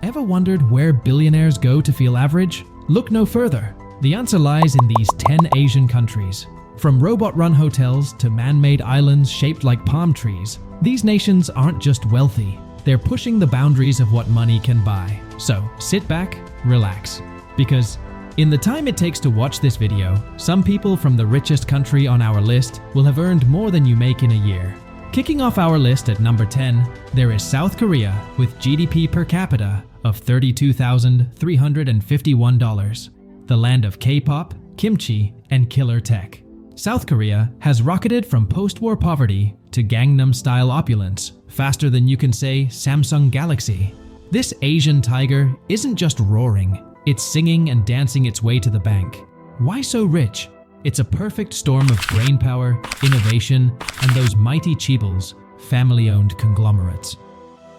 Ever wondered where billionaires go to feel average? Look no further. The answer lies in these 10 Asian countries. From robot-run hotels to man-made islands shaped like palm trees, these nations aren't just wealthy, they're pushing the boundaries of what money can buy. So sit back, relax, because in the time it takes to watch this video, some people from the richest country on our list will have earned more than you make in a year. Kicking off our list at number 10, there is South Korea with GDP per capita of $32,351, the land of K-pop, kimchi, and killer tech. South Korea has rocketed from post-war poverty to Gangnam-style opulence faster than you can say Samsung Galaxy. This Asian tiger isn't just roaring, it's singing and dancing its way to the bank. Why so rich? It's a perfect storm of brainpower, innovation, and those mighty chaebols, family-owned conglomerates.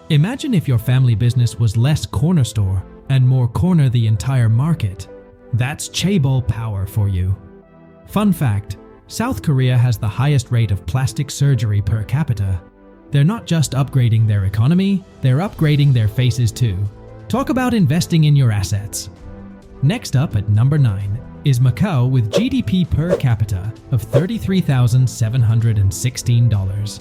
Imagine if your family business was less corner store and more corner the entire market. That's chaebol power for you. Fun fact, South Korea has the highest rate of plastic surgery per capita. They're not just upgrading their economy, they're upgrading their faces too. Talk about investing in your assets. Next up at number 9 is Macau with GDP per capita of $33,716.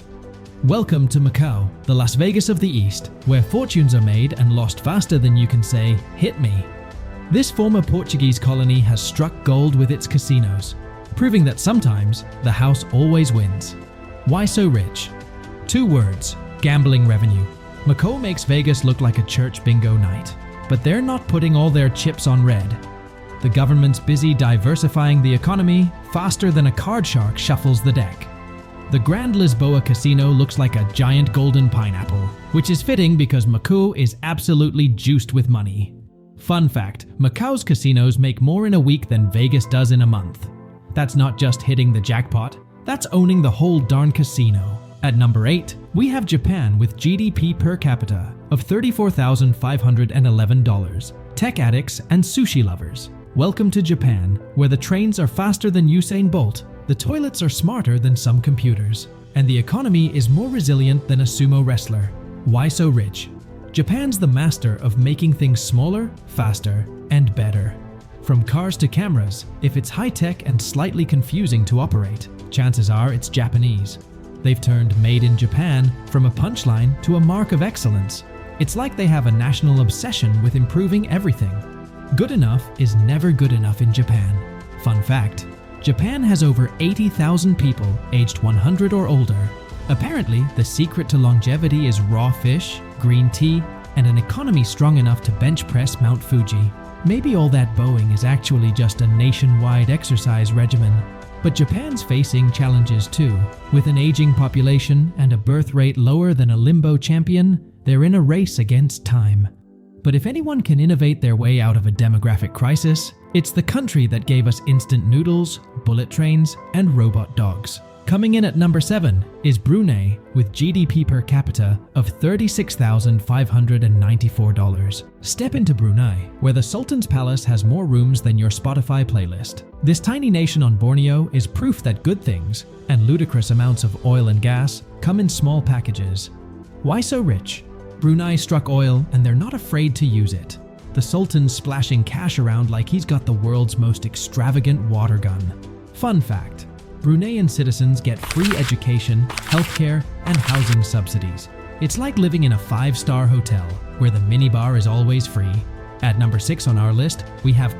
Welcome to Macau, the Las Vegas of the East, where fortunes are made and lost faster than you can say, "Hit me." This former Portuguese colony has struck gold with its casinos, proving that sometimes the house always wins. Why so rich? 2 words, gambling revenue. Macau makes Vegas look like a church bingo night, but they're not putting all their chips on red. The government's busy diversifying the economy faster than a card shark shuffles the deck. The Grand Lisboa Casino looks like a giant golden pineapple, which is fitting because Macau is absolutely juiced with money. Fun fact, Macau's casinos make more in a week than Vegas does in a month. That's not just hitting the jackpot, that's owning the whole darn casino. At number 8, we have Japan with GDP per capita of $34,511. Tech addicts and sushi lovers, welcome to Japan, where the trains are faster than Usain Bolt, the toilets are smarter than some computers, and the economy is more resilient than a sumo wrestler. Why so rich? Japan's the master of making things smaller, faster, and better. From cars to cameras, if it's high-tech and slightly confusing to operate, chances are it's Japanese. They've turned Made in Japan from a punchline to a mark of excellence. It's like they have a national obsession with improving everything. Good enough is never good enough in Japan. Fun fact, Japan has over 80,000 people aged 100 or older. Apparently, the secret to longevity is raw fish, green tea, and an economy strong enough to bench press Mount Fuji. Maybe all that Boeing is actually just a nationwide exercise regimen. But Japan's facing challenges too. With an aging population and a birth rate lower than a limbo champion, they're in a race against time. But if anyone can innovate their way out of a demographic crisis, it's the country that gave us instant noodles, bullet trains, and robot dogs. Coming in at number 7 is Brunei with GDP per capita of $36,594. Step into Brunei, where the Sultan's Palace has more rooms than your Spotify playlist. This tiny nation on Borneo is proof that good things, and ludicrous amounts of oil and gas, come in small packages. Why so rich? Brunei struck oil and they're not afraid to use it. The Sultan's splashing cash around like he's got the world's most extravagant water gun. Fun fact, Bruneian citizens get free education, healthcare, and housing subsidies. It's like living in a 5-star hotel, where the minibar is always free. At number 6 on our list, we have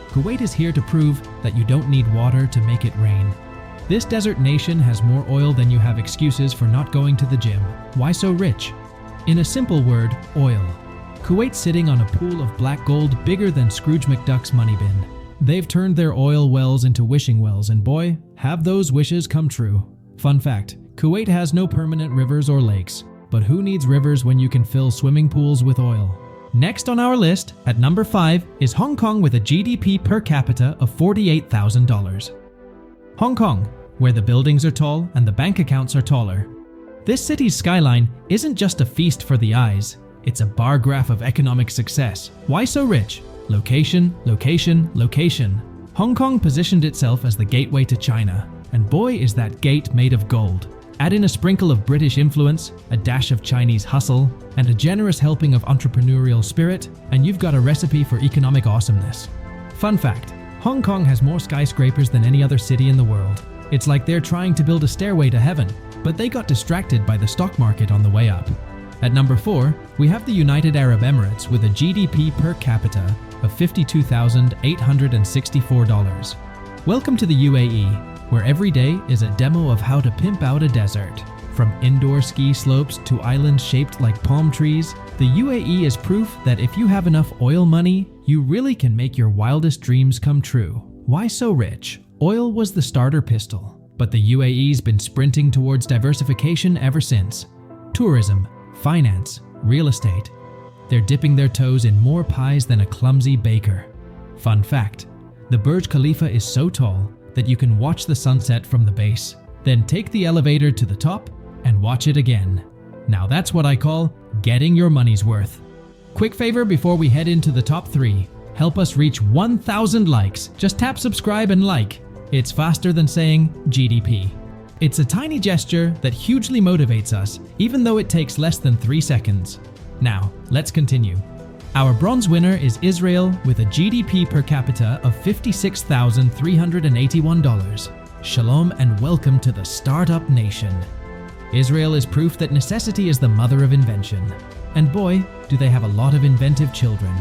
Kuwait is here to prove that you don't need water to make it rain. This desert nation has more oil than you have excuses for not going to the gym. Why so rich? In a simple word, oil. Kuwait's sitting on a pool of black gold bigger than Scrooge McDuck's money bin. They've turned their oil wells into wishing wells, and boy, have those wishes come true. Fun fact, Kuwait has no permanent rivers or lakes, but who needs rivers when you can fill swimming pools with oil? Next on our list, at number 5, is Hong Kong with a GDP per capita of $48,000. Hong Kong, where the buildings are tall and the bank accounts are taller. This city's skyline isn't just a feast for the eyes, it's a bar graph of economic success. Why so rich? Location, location, location. Hong Kong positioned itself as the gateway to China, and boy is that gate made of gold. Add in a sprinkle of British influence, a dash of Chinese hustle, and a generous helping of entrepreneurial spirit, and you've got a recipe for economic awesomeness. Fun fact, Hong Kong has more skyscrapers than any other city in the world. It's like they're trying to build a stairway to heaven, but they got distracted by the stock market on the way up. At number 4, we have the United Arab Emirates with a GDP per capita of $52,864. Welcome to the UAE, where every day is a demo of how to pimp out a desert. From indoor ski slopes to islands shaped like palm trees, the UAE is proof that if you have enough oil money, you really can make your wildest dreams come true. Why so rich? Oil was the starter pistol, but the UAE's been sprinting towards diversification ever since. Tourism, finance, real estate. They're dipping their toes in more pies than a clumsy baker. Fun fact, the Burj Khalifa is so tall that you can watch the sunset from the base, then take the elevator to the top and watch it again. Now that's what I call getting your money's worth. Quick favor before we head into the top 3. Help us reach 1,000 likes. Just tap subscribe and like. It's faster than saying GDP. It's a tiny gesture that hugely motivates us, even though it takes less than 3 seconds. Now, let's continue. Our bronze winner is Israel with a GDP per capita of $56,381. Shalom and welcome to the startup nation. Israel is proof that necessity is the mother of invention. And boy, do they have a lot of inventive children.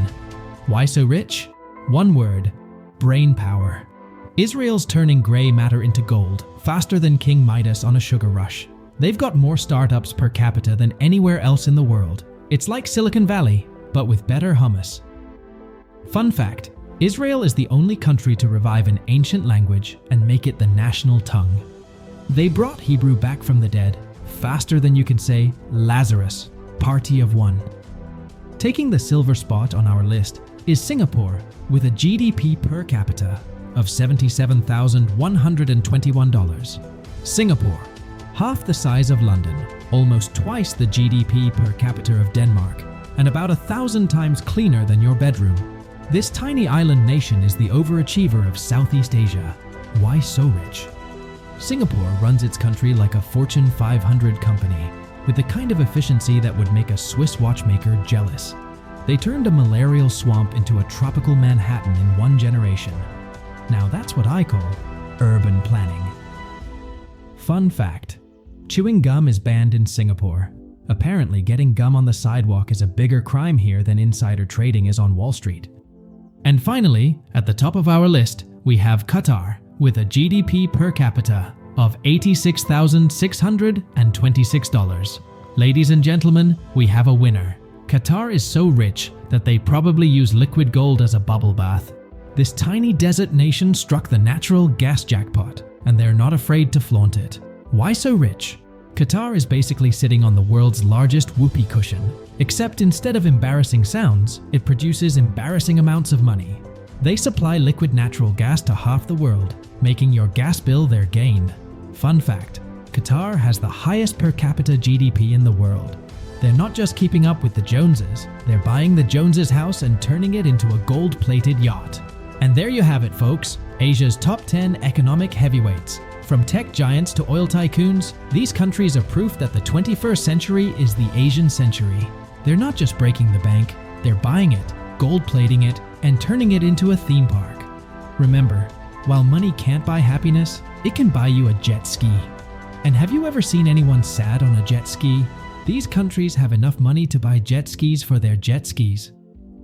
Why so rich? One word, brain power. Israel's turning gray matter into gold faster than King Midas on a sugar rush. They've got more startups per capita than anywhere else in the world. It's like Silicon Valley, but with better hummus. Fun fact, Israel is the only country to revive an ancient language and make it the national tongue. They brought Hebrew back from the dead, faster than you can say Lazarus, party of one. Taking the silver spot on our list is Singapore with a GDP per capita of $77,121. Singapore, half the size of London, almost twice the GDP per capita of Denmark, and about 1,000 times cleaner than your bedroom. This tiny island nation is the overachiever of Southeast Asia. Why so rich? Singapore runs its country like a Fortune 500 company, with the kind of efficiency that would make a Swiss watchmaker jealous. They turned a malarial swamp into a tropical Manhattan in 1 generation. Now that's what I call urban planning. Fun fact, chewing gum is banned in Singapore. Apparently, getting gum on the sidewalk is a bigger crime here than insider trading is on Wall Street. And finally, at the top of our list, we have Qatar with a GDP per capita of $86,626. Ladies and gentlemen, we have a winner. Qatar is so rich that they probably use liquid gold as a bubble bath. This tiny desert nation struck the natural gas jackpot, and they're not afraid to flaunt it. Why so rich? Qatar is basically sitting on the world's largest whoopee cushion, except instead of embarrassing sounds, it produces embarrassing amounts of money. They supply liquid natural gas to half the world, making your gas bill their gain. Fun fact, Qatar has the highest per capita GDP in the world. They're not just keeping up with the Joneses, they're buying the Joneses house and turning it into a gold-plated yacht. And there you have it, folks, Asia's top 10 economic heavyweights. From tech giants to oil tycoons, these countries are proof that the 21st century is the Asian century. They're not just breaking the bank, they're buying it, gold-plating it, and turning it into a theme park. Remember, while money can't buy happiness, it can buy you a jet ski. And have you ever seen anyone sad on a jet ski? These countries have enough money to buy jet skis for their jet skis.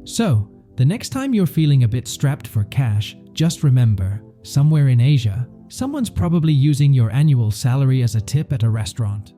So, the next time you're feeling a bit strapped for cash, just remember, somewhere in Asia, someone's probably using your annual salary as a tip at a restaurant.